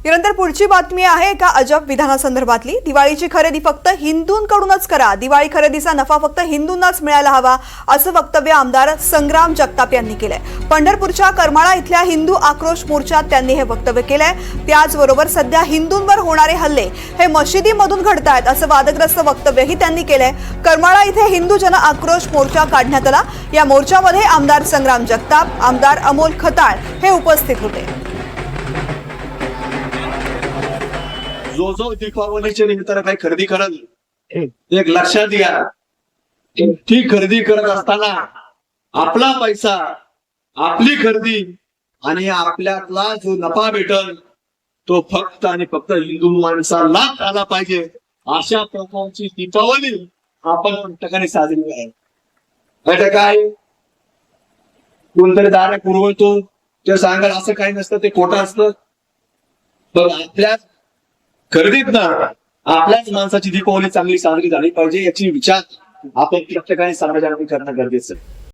यानंतर पुढची बातमी आहे एका अजब विधानासंदर्भातली। दिवाळीची खरेदी फक्त हिंदूंकडूनच करा, दिवाळी खरेदीचा नफा फक्त हिंदूंनाच मिळायला हवा, असं वक्तव्य आमदार संग्राम जगताप यांनी केलंय। पंढरपूरच्या करमाळा इथल्या हिंदू आक्रोश मोर्चात त्यांनी हे वक्तव्य केलंय। त्याचबरोबर सध्या हिंदूंवर होणारे हल्ले हे मशिदीमधून घडतायत असं वादग्रस्त वक्तव्यही त्यांनी केलंय। करमाळा इथे हिंदू जन आक्रोश मोर्चा काढण्यात आला। या मोर्चामध्ये आमदार संग्राम जगताप, आमदार अमोल खताळ हे उपस्थित होते। जो दीपावलीच्या निमित्तानं काही खरेदी करत एक लक्षात घ्या, ती खरेदी करत असताना आपला पैसा, आपली खरेदी आणि आपल्यातला जो नफा भेटल तो फक्त आणि फक्त हिंदू माणसालाच आला पाहिजे, अशा प्रकारची दीपावली आपण ठिकाणी साजरी आहे। काय कोणतरी दारा पुरवतो ते सांगाल असं काही नसतं, ते खोटं असतं। पण आपल्या खरेदीत ना आपल्याच माणसाची दीपावली चांगली साजरी झाली पाहिजे याची विचार आपण प्रत्येकाने सार्वजनिक करणं गरजेचं आहे।